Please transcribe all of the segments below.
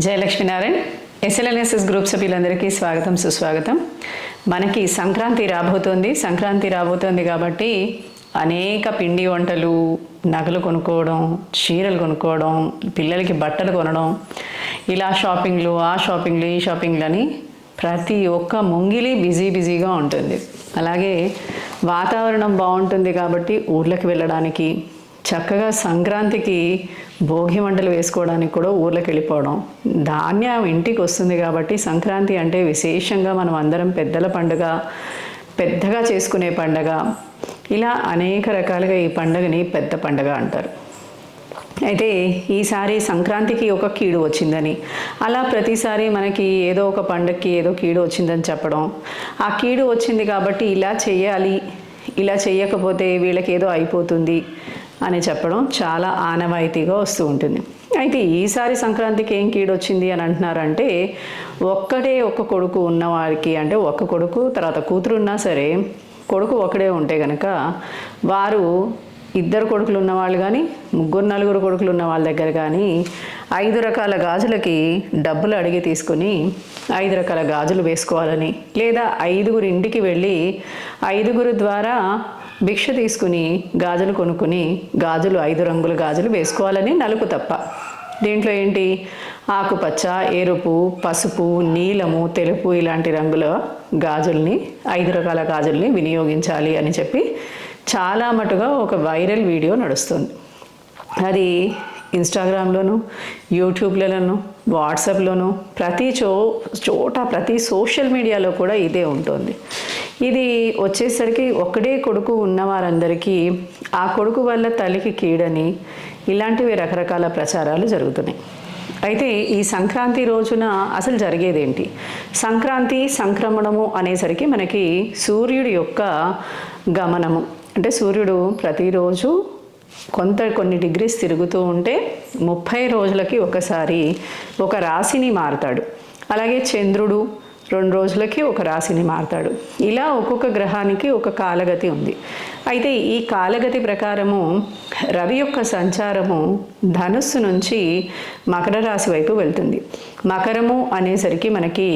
Jayalakshminarayana ఎస్ఎల్ఎన్ఎస్ఎస్ group సభ్యులందరికీ స్వాగతం సుస్వాగతం. మనకి సంక్రాంతి రాబోతోంది కాబట్టి అనేక పిండి వంటలు, నగలు కొనుక్కోవడం, చీరలు కొనుక్కోవడం, పిల్లలకి బట్టలు కొనడం, ఇలా షాపింగ్లు, ఆ షాపింగ్లు, ఈ షాపింగ్లు అని ప్రతి ఒక్క ముంగిలి బిజీగా ఉంటుంది. అలాగే వాతావరణం బాగుంటుంది కాబట్టి ఊర్లకు వెళ్ళడానికి, చక్కగా సంక్రాంతికి భోగి మంటలు వేసుకోవడానికి కూడా ఊర్లకు వెళ్ళిపోవడం, ధాన్యం ఇంటికి వస్తుంది కాబట్టి సంక్రాంతి అంటే విశేషంగా మనం అందరం పెద్దల పండుగ, పెద్దగా చేసుకునే పండుగ, ఇలా అనేక రకాలుగా ఈ పండుగని పెద్ద పండుగ అంటారు. అయితే ఈసారి సంక్రాంతికి ఒక కీడు వచ్చిందని, అలా ప్రతిసారి మనకి ఏదో ఒక పండుగకి ఏదో కీడు వచ్చిందని చెప్పడం, ఆ కీడు వచ్చింది కాబట్టి ఇలా చేయాలి, ఇలా చేయకపోతే వీళ్ళకి ఏదో అయిపోతుంది అని చెప్పడం చాలా ఆనవాయితీగా వస్తూ ఉంటుంది. అయితే ఈసారి సంక్రాంతికి ఏం కీడు వచ్చింది అని అంటున్నారంటే, ఒక్క కొడుకు ఉన్నవారికి, అంటే ఒక్క కొడుకు తర్వాత కూతురు ఉన్నా సరే కొడుకు ఒకడే ఉంటే కనుక వారు ఇద్దరు కొడుకులు ఉన్నవాళ్ళు కానీ, ముగ్గురు నలుగురు కొడుకులు ఉన్న వాళ్ళ దగ్గర కానీ 5 రకాల గాజులకి డబ్బులు అడిగి తీసుకుని 5 రకాల గాజులు వేసుకోవాలని, లేదా 5గురు ఇంటికి వెళ్ళి 5గురు ద్వారా భిక్ష తీసుకుని గాజులు కొనుక్కుని గాజులు 5 రంగుల గాజులు వేసుకోవాలని నలుపు తప్ప. దీంట్లో ఏంటి, ఆకుపచ్చ, ఎరుపు, పసుపు, నీలము, తెలుపు ఇలాంటి రంగుల గాజుల్ని, 5 రకాల గాజుల్ని వినియోగించాలి అని చెప్పి చాలా మటుగా ఒక వైరల్ వీడియో నడుస్తుంది. అది ఇన్స్టాగ్రామ్లోను, యూట్యూబ్లలోను, వాట్సాప్లోను, ప్రతి చోట ప్రతి సోషల్ మీడియాలో కూడా ఇదే ఉంటుంది. ఇది వచ్చేసరికి ఒక్కడే కొడుకు ఉన్న వారందరికీ ఆ కొడుకు వల్ల తల్లికి కీడని, ఇలాంటివి రకరకాల ప్రచారాలు జరుగుతున్నాయి. అయితే ఈ సంక్రాంతి రోజున అసలు జరిగేదేంటి? సంక్రాంతి, సంక్రమణము అనేసరికి మనకి సూర్యుడి యొక్క గమనము, అంటే సూర్యుడు ప్రతిరోజు కొన్ని డిగ్రీస్ తిరుగుతూ ఉంటే 30 రోజులకి ఒకసారి ఒక రాశిని మారుతాడు. అలాగే చంద్రుడు 2 రోజులకి ఒక రాశిని మారుతాడు. ఇలా ఒక్కొక్క గ్రహానికి ఒక కాలగతి ఉంది. అయితే ఈ కాలగతి ప్రకారము రవి యొక్క సంచారము ధనుస్సు నుంచి మకర రాశి వైపు వెళ్తుంది. మకరము అనేసరికి మనకి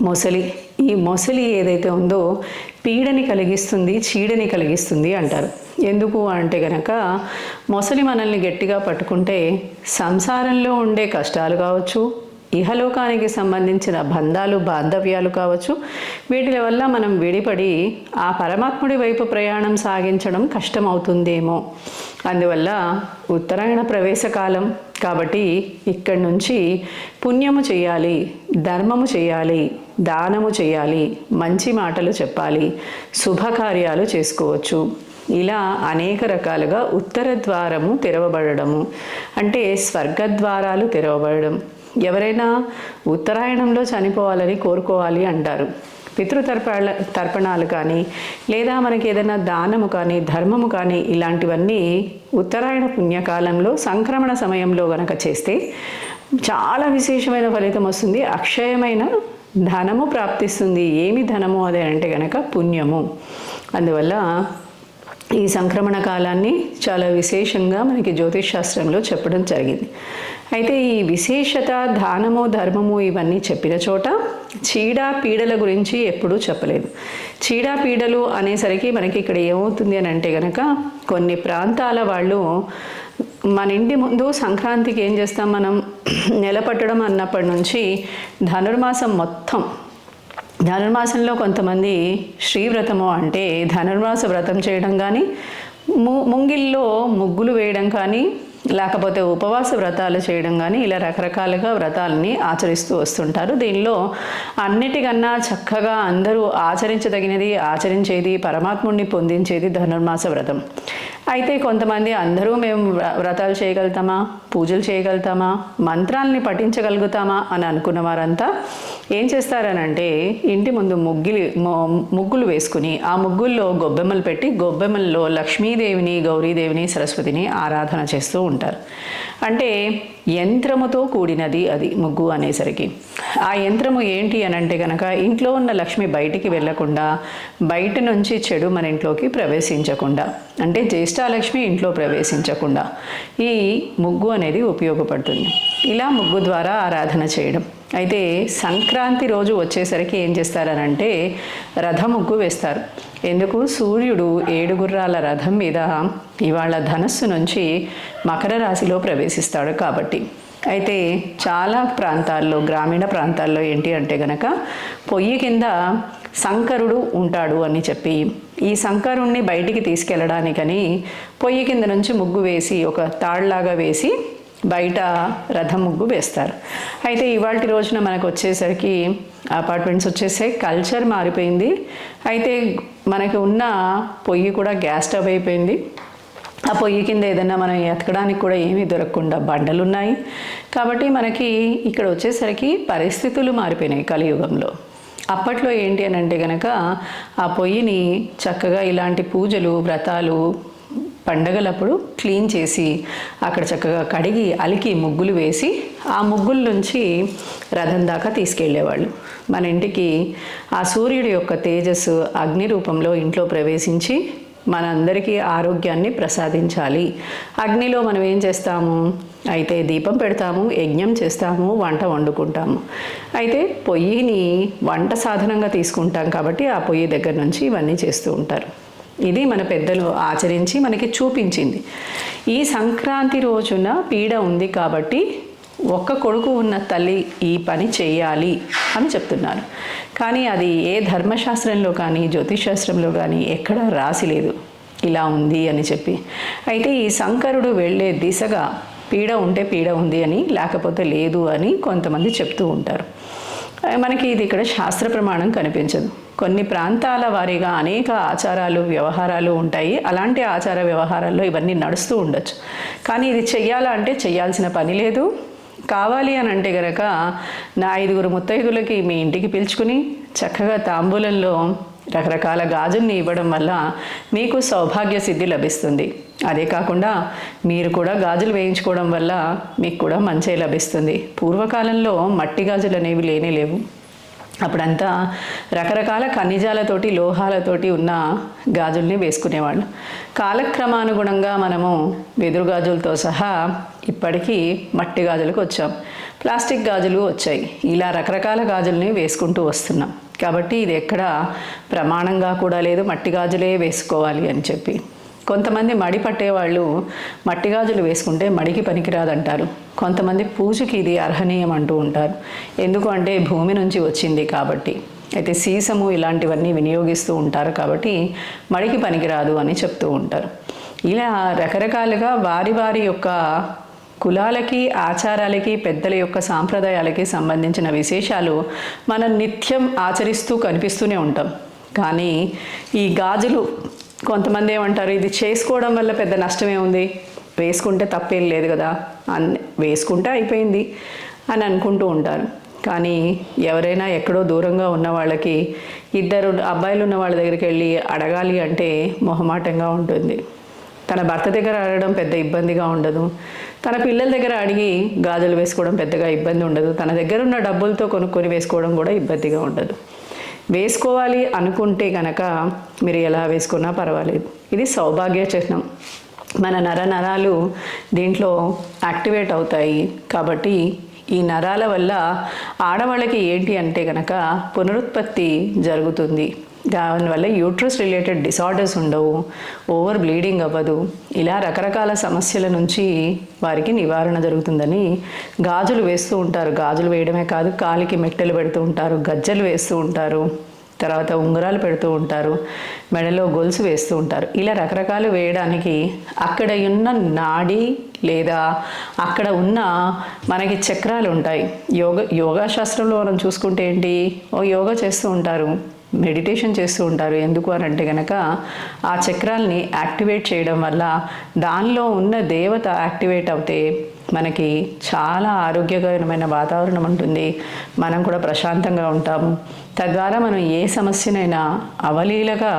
మొసలి, ఈ మొసలి ఏదైతే ఉందో పీడని కలిగిస్తుంది, చీడని కలిగిస్తుంది అంటారు. ఎందుకు అంటే కనుక మొసలి మనల్ని గట్టిగా పట్టుకుంటే సంసారంలో ఉండే కష్టాలు కావచ్చు, ఇహలోకానికి సంబంధించిన బంధాలు, బాంధవ్యాలు కావచ్చు, వీటి వల్ల మనం విడిపడి ఆ పరమాత్ముడి వైపు ప్రయాణం సాగించడం కష్టమవుతుందేమో. అందువల్ల ఉత్తరాయణ ప్రవేశకాలం కాబట్టి ఇక్కడి నుంచి పుణ్యము చేయాలి, ధర్మము చేయాలి, దానము చేయాలి, మంచి మాటలు చెప్పాలి, శుభకార్యాలు చేసుకోవచ్చు. ఇలా అనేక రకాలుగా ఉత్తర ద్వారము తెరవబడము, అంటే స్వర్గద్వారాలు తెరవబడడం. ఎవరైనా ఉత్తరాయణంలో చనిపోవాలని కోరుకోవాలి అంటారు. తర్పణాలు కానీ, లేదా మనకి ఏదైనా దానము కానీ, ధర్మము కానీ, ఇలాంటివన్నీ ఉత్తరాయణ పుణ్యకాలంలో సంక్రమణ సమయంలో గనక చేస్తే చాలా విశేషమైన ఫలితం వస్తుంది. అక్షయమైన ధనము ప్రాప్తిస్తుంది. ఏమి ధనము అదే అంటే కనుక పుణ్యము. అందువల్ల ఈ సంక్రమణ కాలాన్ని చాలా విశేషంగా మనకి జ్యోతిష్ శాస్త్రంలో చెప్పడం జరిగింది. అయితే ఈ విశేషత, దానము, ధర్మము ఇవన్నీ చెప్పిన చోట చీడ పీడల గురించి ఎప్పుడూ చెప్పలేదు. చీడ పీడలు అనేసరికి మనకి ఇక్కడ ఏమవుతుంది అని అంటే కనుక కొన్ని ప్రాంతాల వాళ్ళు మన ఇంటి ముందు సంక్రాంతికి ఏం చేస్తాం, మనం నెలపట్టడం అన్నప్పటి నుంచి ధనుర్మాసం మొత్తం, ధనుర్మాసంలో కొంతమంది శ్రీవ్రతము అంటే ధనుర్మాస వ్రతం చేయడం కానీ, ముంగిల్లో ముగ్గులు వేయడం కానీ, లేకపోతే ఉపవాస వ్రతాలు చేయడం కానీ, ఇలా రకరకాలుగా వ్రతాలని ఆచరిస్తూ వస్తుంటారు. దీనిలో అన్నిటికన్నా చక్కగా అందరూ ఆచరించదగినది, ఆచరించేది, పరమాత్ముడిని పొందించేది ధనుర్మాస వ్రతం. అయితే కొంతమంది అందరూ మేము వ్రతాలు చేయగలుగుతామా, పూజలు చేయగలుగుతామా, మంత్రాలని పఠించగలుగుతామా అని అనుకున్న వారంతా ఏం చేస్తారనంటే ఇంటి ముందు ముగ్గులు వేసుకుని ఆ ముగ్గుల్లో గొబ్బెమ్మలు పెట్టి, గొబ్బెమ్మల్లో లక్ష్మీదేవిని, గౌరీదేవిని, సరస్వతిని ఆరాధన చేస్తూ ఉంటారు. అంటే యంత్రముతో కూడినది అది ముగ్గు అనేసరికి. ఆ యంత్రము ఏంటి అని అంటే కనుక ఇంట్లో ఉన్న లక్ష్మి బయటికి వెళ్లకుండా, బయట నుంచి చెడు మన ఇంట్లోకి ప్రవేశించకుండా, అంటే జ్యేష్ఠ ఇష్టాలక్ష్మి ఇంట్లో ప్రవేశించకుండా ఈ ముగ్గు అనేది ఉపయోగపడుతుంది. ఇలా ముగ్గు ద్వారా ఆరాధన చేయడం. అయితే సంక్రాంతి రోజు వచ్చేసరికి ఏం చేస్తారనంటే రథ ముగ్గు వేస్తారు. ఎందుకు? సూర్యుడు 7 గుర్రాల రథం మీద ఇవాళ ధనస్సు నుంచి మకర రాశిలో ప్రవేశిస్తాడు కాబట్టి. అయితే చాలా ప్రాంతాల్లో, గ్రామీణ ప్రాంతాల్లో ఏంటి అంటే గనక పొయ్యి కింద శంకరుడు ఉంటాడు అని చెప్పి ఈ శంకరుణ్ణి బయటికి తీసుకెళ్ళడానికని పొయ్యి కింద నుంచి ముగ్గు వేసి ఒక తాళ్లాగా వేసి బయట రథం ముగ్గు వేస్తారు. అయితే ఇవాళ రోజున మనకు వచ్చేసరికి అపార్ట్మెంట్స్ వచ్చేసాయి, కల్చర్ మారిపోయింది. అయితే మనకి ఉన్న పొయ్యి కూడా గ్యాస్ స్టవ్ అయిపోయింది. ఆ పొయ్యి కింద ఏదైనా మనం ఎతకడానికి కూడా ఏమీ దొరకకుండా బండలు ఉన్నాయి. కాబట్టి మనకి ఇక్కడ వచ్చేసరికి పరిస్థితులు మారిపోయినాయి కలియుగంలో. అప్పట్లో ఏంటి అని అంటే కనుక ఆ పొయ్యిని చక్కగా ఇలాంటి పూజలు, వ్రతాలు, పండగలప్పుడు క్లీన్ చేసి అక్కడ చక్కగా కడిగి అలికి ముగ్గులు వేసి ఆ ముగ్గుల నుంచి రథం దాకా తీసుకెళ్ళేవాళ్ళు. మన ఇంటికి ఆ సూర్యుడి యొక్క తేజస్సు అగ్ని రూపంలో ఇంట్లో ప్రవేశించి మనందరికీ ఆరోగ్యాన్ని ప్రసాదించాలి. అగ్నిలో మనం ఏం చేస్తాము? అయితే దీపం పెడతాము, యజ్ఞం చేస్తాము, వంట వండుకుంటాము. అయితే పొయ్యిని వంట సాధనంగా తీసుకుంటాం కాబట్టి ఆ పొయ్యి దగ్గర నుంచి ఇవన్నీ చేస్తూ ఉంటారు. ఇది మన పెద్దలు ఆచరించి మనకి చూపించింది. ఈ సంక్రాంతి రోజున పీడ ఉంది కాబట్టి ఒక్క కొడుకు ఉన్న తల్లి ఈ పని చేయాలి అని చెప్తున్నారు. కానీ అది ఏ ధర్మశాస్త్రంలో కానీ జ్యోతిషాస్త్రంలో కానీ ఎక్కడా రాసి లేదు ఇలా ఉంది అని చెప్పి. అయితే ఈ శంకరుడు వెళ్ళే దిశగా పీడ ఉంటే పీడ ఉంది అని, లేకపోతే లేదు అని కొంతమంది చెప్తూ ఉంటారు. మనకి ఇది ఇక్కడ శాస్త్ర ప్రమాణం కనిపించదు. కొన్ని ప్రాంతాల వారీగా అనేక ఆచారాలు, వ్యవహారాలు ఉంటాయి. అలాంటి ఆచార వ్యవహారాల్లో ఇవన్నీ నడుస్తూ ఉండొచ్చు. కానీ ఇది చెయ్యాలంటే చెయ్యాల్సిన పని లేదు. కావాలి అని అంటే గనక నా 5 ముత్తైదులకి మీ ఇంటికి పిలుచుకుని చక్కగా తాంబూలంలో రకరకాల గాజుల్ని ఇవ్వడం వల్ల మీకు సౌభాగ్య సిద్ధి లభిస్తుంది. అదే కాకుండా మీరు కూడా గాజులు వేయించుకోవడం వల్ల మీకు కూడా మంచి లభిస్తుంది. పూర్వకాలంలో మట్టి గాజులు అనేవి లేనే లేవు. అప్పుడంతా రకరకాల ఖనిజాలతోటి, లోహాలతోటి ఉన్న గాజుల్ని వేసుకునేవాళ్ళు. కాలక్రమానుగుణంగా మనము వెదురు గాజులతో సహా ఇప్పటికీ మట్టి గాజులకు వచ్చాం. ప్లాస్టిక్ గాజులు వచ్చాయి. ఇలా రకరకాల గాజుల్ని వేసుకుంటూ వస్తున్నాం. కాబట్టి ఇది ఎక్కడ ప్రమాణంగా కూడా లేదు మట్టి గాజులే వేసుకోవాలి అని చెప్పి. కొంతమంది మడి పట్టేవాళ్ళు మట్టి గాజులు వేసుకుంటే మడికి పనికిరాదంటారు. కొంతమంది పూజకి ఇది అర్హనీయం అంటూ ఉంటారు. ఎందుకు అంటే భూమి నుంచి వచ్చింది కాబట్టి. అయితే సీసము ఇలాంటివన్నీ వినియోగిస్తూ ఉంటారు కాబట్టి మడికి పనికిరాదు అని చెప్తూ ఉంటారు. ఇలా రకరకాలుగా వారి వారి యొక్క కులాలకి, ఆచారాలకి, పెద్దల యొక్క సాంప్రదాయాలకి సంబంధించిన విశేషాలు మనం నిత్యం ఆచరిస్తూ కనిపిస్తూనే ఉంటాం. కానీ ఈ గాజులు కొంతమంది ఏమంటారు, ఇది చేసుకోవడం వల్ల పెద్ద నష్టమే ఉంది, వేసుకుంటే తప్పేం లేదు కదా, వేసుకుంటే అయిపోయింది అని అనుకుంటూ ఉంటారు. కానీ ఎవరైనా ఎక్కడో దూరంగా ఉన్న వాళ్ళకి, 2 అబ్బాయిలు ఉన్న వాళ్ళ దగ్గరికి వెళ్ళి అడగాలి అంటే మొహమాటంగా ఉంటుంది. తన భర్త దగ్గర అడగడం పెద్ద ఇబ్బందిగా ఉండదు. తన పిల్లల దగ్గర అడిగి గాజులు వేసుకోవడం పెద్దగా ఇబ్బంది ఉండదు. తన దగ్గర ఉన్న డబ్బులతో కొనుక్కొని వేసుకోవడం కూడా ఇబ్బందిగా ఉండదు. వేసుకోవాలి అనుకుంటే కనుక మీరు ఎలా వేసుకున్నా పర్వాలేదు. ఇది సౌభాగ్య చిహ్నం. మన నరాలు దీంట్లో యాక్టివేట్ అవుతాయి. కాబట్టి ఈ నరాల వల్ల ఆడవాళ్ళకి ఏంటి అంటే కనుక పునరుత్పత్తి జరుగుతుంది. దానివల్ల యూట్రస్ రిలేటెడ్ డిసార్డర్స్ ఉండవు, ఓవర్ బ్లీడింగ్ అవ్వదు. ఇలా రకరకాల సమస్యల నుంచి వారికి నివారణ జరుగుతుందని గాజులు వేస్తూ ఉంటారు. గాజులు వేయడమే కాదు, కాలికి మెట్టెలు పెడుతూ ఉంటారు, గజ్జలు వేస్తూ ఉంటారు, తర్వాత ఉంగరాలు పెడుతూ ఉంటారు, మెడలో గొలుసు వేస్తూ ఉంటారు. ఇలా రకరకాలు వేయడానికి అక్కడ ఉన్న నాడి లేదా అక్కడ ఉన్న మనకి చక్రాలు ఉంటాయి. యోగా శాస్త్రంలో మనం చూసుకుంటే ఏంటి, యోగా చేస్తూ ఉంటారు, మెడిటేషన్ చేస్తూ ఉంటారు. ఎందుకు అని అంటే కనుక ఆ చక్రాల్ని యాక్టివేట్ చేయడం వల్ల దానిలో ఉన్న దేవత యాక్టివేట్ అవుతే మనకి చాలా ఆరోగ్యకరమైన వాతావరణం ఉంటుంది. మనం కూడా ప్రశాంతంగా ఉంటాము. తద్వారా మనం ఏ సమస్యనైనా అవలీలగా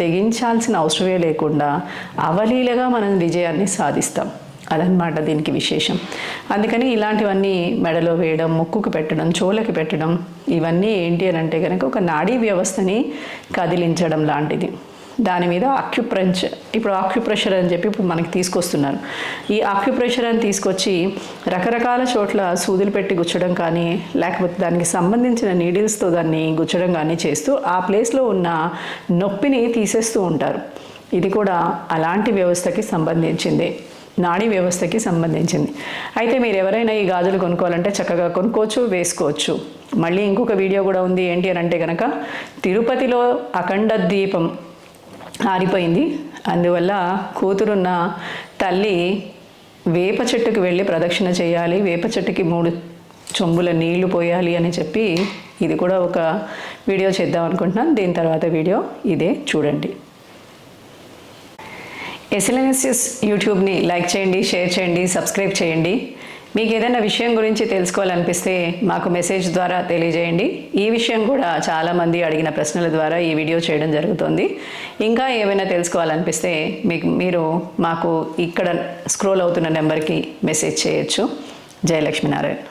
తెగించాల్సిన అవసరమే లేకుండా అవలీలగా మనం విజయాన్ని సాధిస్తాం. అదనమాట దీనికి విశేషం. అందుకని ఇలాంటివన్నీ మెడలో వేయడం, ముక్కుకు పెట్టడం, చెవులకి పెట్టడం, ఇవన్నీ ఏంటి అని అంటే కనుక ఒక నాడీ వ్యవస్థని కదిలించడం లాంటిది. దాని మీద ఇప్పుడు ఆక్యుప్రెషర్ అని చెప్పి ఇప్పుడు మనకి తీసుకొస్తున్నారు. ఈ ఆక్యుప్రెషర్ అని తీసుకొచ్చి రకరకాల చోట్ల సూదులు పెట్టి గుచ్చడం కానీ లేకపోతే దానికి సంబంధించిన నీడిల్స్తో దాన్ని గుచ్చడం కానీ చేస్తూ ఆ ప్లేస్లో ఉన్న నొప్పిని తీసేస్తూ ఉంటారు. ఇది కూడా అలాంటి వ్యవస్థకి సంబంధించింది, నాడీ వ్యవస్థకి సంబంధించింది. అయితే మీరు ఎవరైనా ఈ గాజులు కొనుక్కోవాలంటే చక్కగా కొనుక్కోవచ్చు, వేసుకోవచ్చు. మళ్ళీ ఇంకొక వీడియో కూడా ఉంది. ఏంటి అని అంటే కనుక తిరుపతిలో అఖండ దీపం ఆరిపోయింది. అందువల్ల కూతురున్న తల్లి వేప చెట్టుకు వెళ్ళి ప్రదక్షిణ చేయాలి, వేప చెట్టుకి 3 చెంబుల నీళ్లు పోయాలి అని చెప్పి ఇది కూడా ఒక వీడియో చేద్దాం అనుకుంటున్నాను. దీని తర్వాత వీడియో ఇదే, చూడండి. ఎస్ఎల్ఎన్ఎస్ఎస్ యూట్యూబ్ని లైక్ చేయండి, షేర్ చేయండి, సబ్స్క్రైబ్ చేయండి. మీకు ఏదైనా విషయం గురించి తెలుసుకోవాలనిపిస్తే మాకు మెసేజ్ ద్వారా తెలియజేయండి. ఈ విషయం కూడా చాలామంది అడిగిన ప్రశ్నల ద్వారా ఈ వీడియో చేయడం జరుగుతుంది. ఇంకా ఏమైనా తెలుసుకోవాలనిపిస్తే మీరు మాకు ఇక్కడ స్క్రోల్ అవుతున్న నెంబర్కి మెసేజ్ చేయొచ్చు. జయ లక్ష్మీనారాయణ.